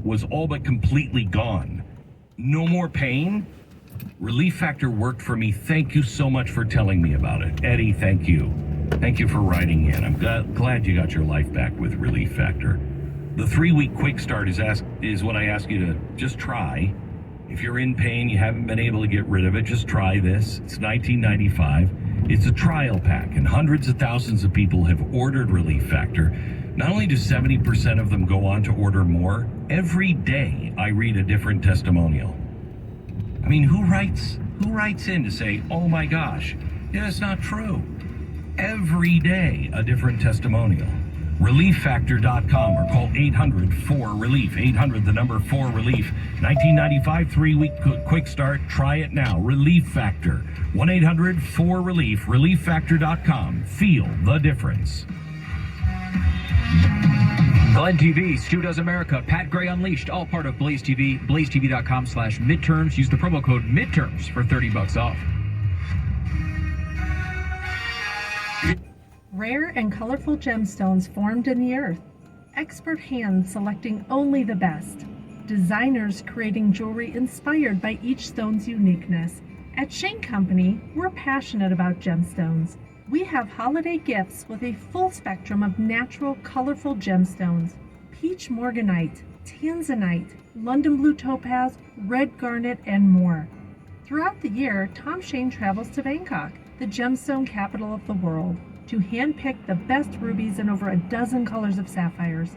was all but completely gone. No more pain? Relief Factor worked for me. Thank you so much for telling me about it. Eddie, thank you. Thank you for writing in. I'm glad you got your life back with Relief Factor. The 3-week quick start is what I ask you to just try. If you're in pain, you haven't been able to get rid of it, just try this. It's $19.95. It's a trial pack, and hundreds of thousands of people have ordered Relief Factor. Not only do 70% of them go on to order more, every day I read a different testimonial. I mean, who writes in to say, oh my gosh, yeah, it's not true. Every day a different testimonial. ReliefFactor.com or call 800-4RELIEF. 800, the number 4RELIEF. 1995 3-week quick start. Try it now. Relief Factor. 1-800-4RELIEF. ReliefFactor.com. Feel the difference. Glenn TV, Stu Does America, Pat Gray Unleashed, all part of Blaze TV. BlazeTV.com/midterms. Use the promo code midterms for $30 off. Rare and colorful gemstones formed in the earth. Expert hands selecting only the best. Designers creating jewelry inspired by each stone's uniqueness. At Shane Company, we're passionate about gemstones. We have holiday gifts with a full spectrum of natural, colorful gemstones. Peach morganite, tanzanite, London blue topaz, red garnet, and more. Throughout the year, Tom Shane travels to Bangkok, the gemstone capital of the world, to handpick the best rubies and over a dozen colors of sapphires.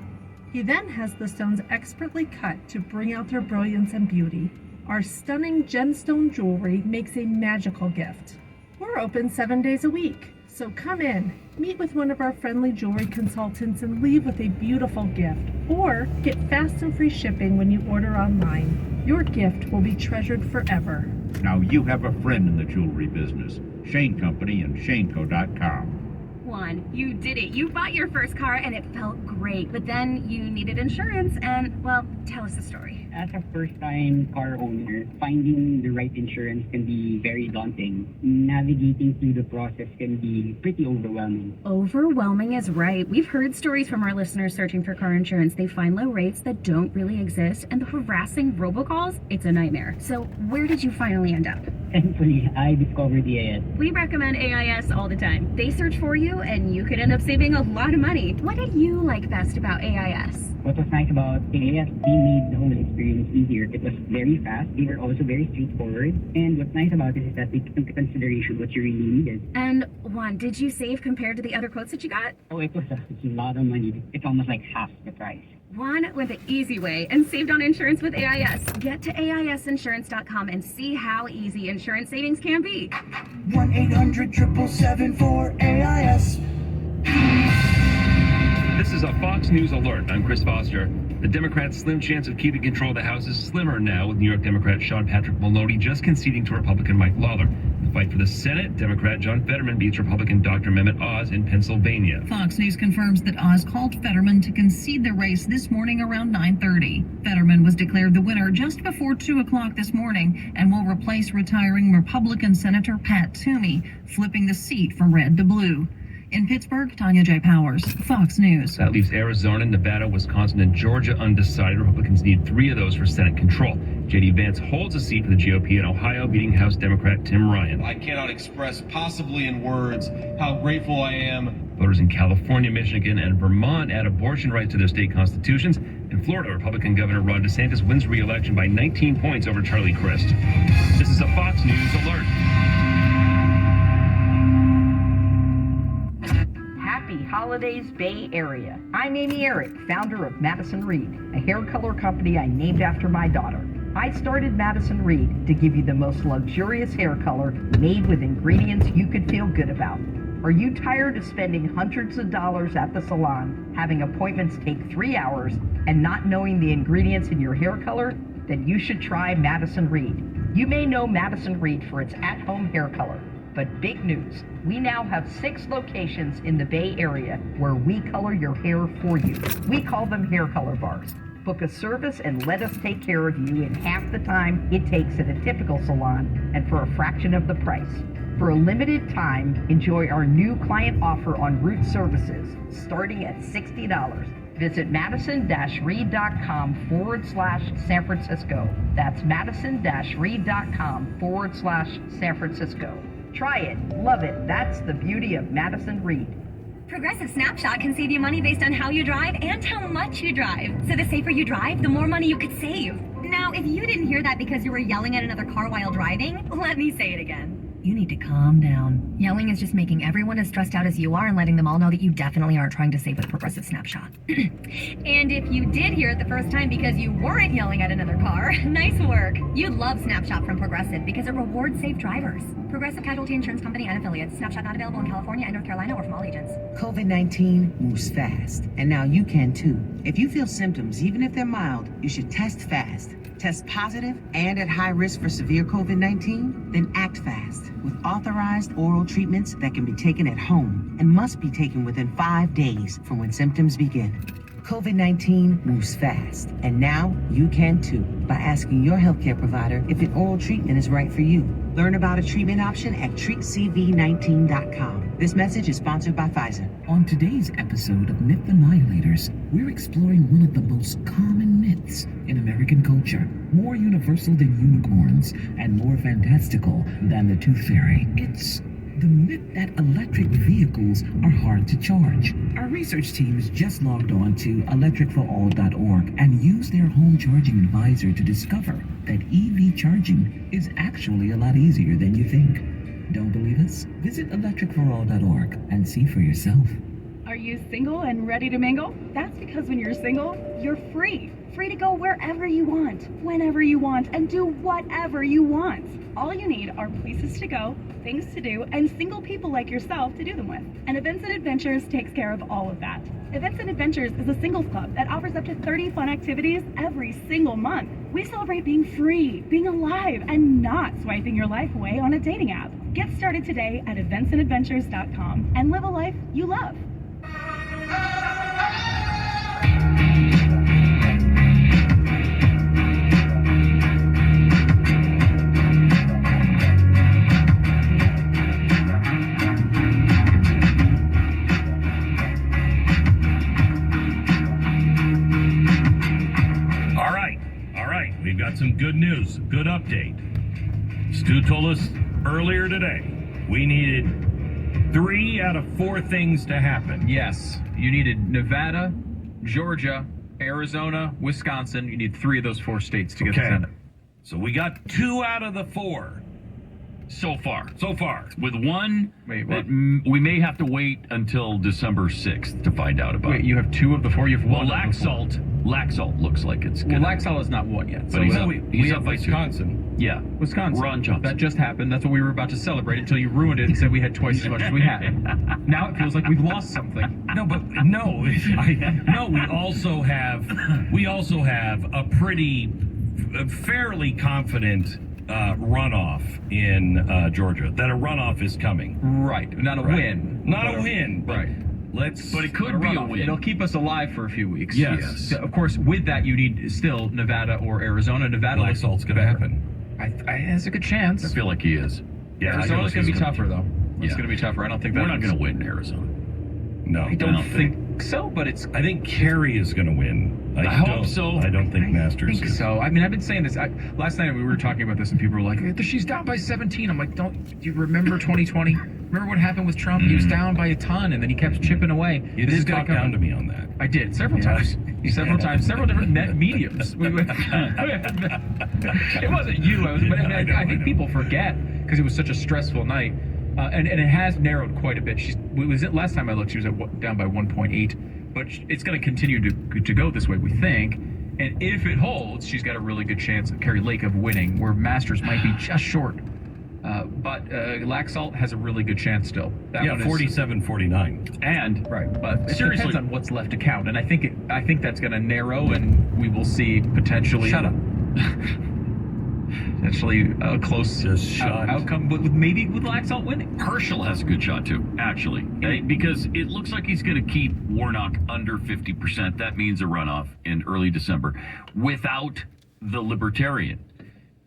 He then has the stones expertly cut to bring out their brilliance and beauty. Our stunning gemstone jewelry makes a magical gift. We're open 7 days a week, so come in, meet with one of our friendly jewelry consultants and leave with a beautiful gift, or get fast and free shipping when you order online. Your gift will be treasured forever. Now you have a friend in the jewelry business. Shane Company and ShaneCo.com. Juan, you did it. You bought your first car and it felt great, but then you needed insurance and, well, tell us the story. As a first-time car owner, finding the right insurance can be very daunting. Navigating through the process can be pretty overwhelming. Overwhelming is right. We've heard stories from our listeners searching for car insurance. They find low rates that don't really exist, and the harassing robocalls, it's a nightmare. So where did you finally end up? Thankfully, I discovered AIS. We recommend AIS all the time. They search for you, and you could end up saving a lot of money. What did you like best about AIS? What was nice about AIS, they made the whole experience easier. It was very fast. They were also very straightforward. And what's nice about it is that they took into consideration what you really needed. And Juan, did you save compared to the other quotes that you got? Oh, it's a lot of money. It's almost like half the price. Juan went the easy way and saved on insurance with AIS. Get to AISinsurance.com and see how easy insurance savings can be. 1-800-777-4AIS. This is a Fox News alert. I'm Chris Foster. The Democrats' slim chance of keeping control of the House is slimmer now, with New York Democrat Sean Patrick Maloney just conceding to Republican Mike Lawler. In the fight for the Senate, Democrat John Fetterman beats Republican Dr. Mehmet Oz in Pennsylvania. Fox News confirms that Oz called Fetterman to concede the race this morning around 9:30. Fetterman was declared the winner just before 2 o'clock this morning and will replace retiring Republican Senator Pat Toomey, flipping the seat from red to blue. In Pittsburgh, Tanya J. Powers, Fox News. That leaves Arizona, Nevada, Wisconsin, and Georgia undecided. Republicans need 3 of those for Senate control. J.D. Vance holds a seat for the GOP in Ohio, beating House Democrat Tim Ryan. I cannot express possibly in words how grateful I am. Voters in California, Michigan, and Vermont add abortion rights to their state constitutions. In Florida, Republican Governor Ron DeSantis wins re-election by 19 points over Charlie Crist. This is a Fox News alert. Happy holidays, Bay Area. I'm Amy Eric, founder of Madison Reed, a hair color company I named after my daughter. I started Madison Reed to give you the most luxurious hair color made with ingredients you could feel good about. Are you tired of spending hundreds of dollars at the salon, having appointments take 3 hours, and not knowing the ingredients in your hair color? Then you should try Madison Reed. You may know Madison Reed for its at-home hair color. But big news, we now have 6 locations in the Bay Area where we color your hair for you. We call them hair color bars. Book a service and let us take care of you in half the time it takes at a typical salon and for a fraction of the price. For a limited time, enjoy our new client offer on root services starting at $60. Visit madison-reed.com/San Francisco. That's madison-reed.com/San Francisco. Try it. Love it. That's the beauty of Madison Reed. Progressive Snapshot can save you money based on how you drive and how much you drive. So the safer you drive, the more money you could save. Now, if you didn't hear that because you were yelling at another car while driving, let me say it again. You need to calm down. Yelling is just making everyone as stressed out as you are and letting them all know that you definitely aren't trying to save with Progressive Snapshot. And if you did hear it the first time because you weren't yelling at another car, nice work. You'd love Snapshot from Progressive because it rewards safe drivers. Progressive Casualty Insurance Company and affiliates. Snapshot not available in California and North Carolina or from all agents. COVID-19 moves fast, and now you can too. If you feel symptoms, even if they're mild, you should test fast. Test positive and at high risk for severe COVID-19? Then act fast with authorized oral treatments that can be taken at home and must be taken within 5 days from when symptoms begin. COVID-19 moves fast, and now you can too by asking your healthcare provider if an oral treatment is right for you. Learn about a treatment option at treatcv19.com. This message is sponsored by Pfizer. On today's episode of Myth Annihilators, we're exploring one of the most common myths in American culture. More universal than unicorns and more fantastical than the Tooth Fairy. It's the myth that electric vehicles are hard to charge. Our research team has just logged on to electricforall.org and used their home charging advisor to discover that EV charging is actually a lot easier than you think. Don't believe us? Visit electricforall.org and see for yourself. Are you single and ready to mingle? That's because when you're single, you're free. Free to go wherever you want, whenever you want, and do whatever you want. All you need are places to go, things to do, and single people like yourself to do them with. And Events and Adventures takes care of all of that. Events and Adventures is a singles club that offers up to 30 fun activities every single month. We celebrate being free, being alive, and not swiping your life away on a dating app. Get started today at eventsandadventures.com and live a life you love. We've got some good news, good update. Stu told us earlier today we needed 3 out of 4 things to happen. Yes, you needed Nevada, Georgia, Arizona, Wisconsin. You need 3 of those 4 states to get the Senate. So we got 2 out of the 4. So far. With one, Wait, what? we may have to wait until December 6th to find out about. Wait, you have 2 of the 4? You have Well, one of the 4. Laxalt looks like it's Well, gonna... Laxalt is not one yet. But he's up we have by 2. Wisconsin. Yeah. Wisconsin. Ron Johnson. That just happened. That's what we were about to celebrate until you ruined it and said we had twice as much as we had. Now it feels like we've lost something. No, but no, we also have a pretty fairly confident runoff in Georgia. That a runoff is coming. Right. Not a win. Not a win. But right. But it could be a win. It'll keep us alive for a few weeks. Yes. So, of course, with that, you need still Nevada or Arizona. Nevada looks Laxalt's going to happen. There's a good chance. I feel like he is. Yeah, Arizona's going to be tougher, though. It's Yeah. going to be tougher. I don't think We're not going to win in Arizona. No, I don't think so, but it's... I think Kerry is going to win. I hope so. I don't think Masters I think is. so. I mean, I've been saying this. Last night we were talking about this, and people were like, she's down by 17. I'm like, do you remember 2020? Remember what happened with Trump? He was down by a ton, and then he kept chipping away. You did talk down to me on that. I did, several times. Several different mediums. It wasn't you. I think people forget because it was such a stressful night. And it has narrowed quite a bit. Last time I looked, she was down by 1.8, but it's going to continue to go this way, we think. And if it holds, she's got a really good chance of Carrie Lake of winning, where Masters might be just short. But Laxalt has a really good chance still. 47-49. And but it depends on what's left to count. And I think that's going to narrow, and we will see potentially. Shut up. Potentially a close outcome, but maybe with Laxalt winning. Herschel has a good shot too, actually, because it looks like he's going to keep Warnock under 50%. That means a runoff in early December without the Libertarian.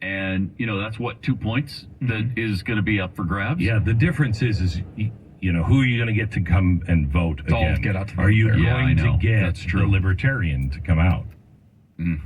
And, that's what, 2 points that is going to be up for grabs? Yeah, the difference is You know, who are you going to get to come and vote All again? get out to vote Are you there. going Yeah, I know. to get That's true. the Libertarian to come out? Mm.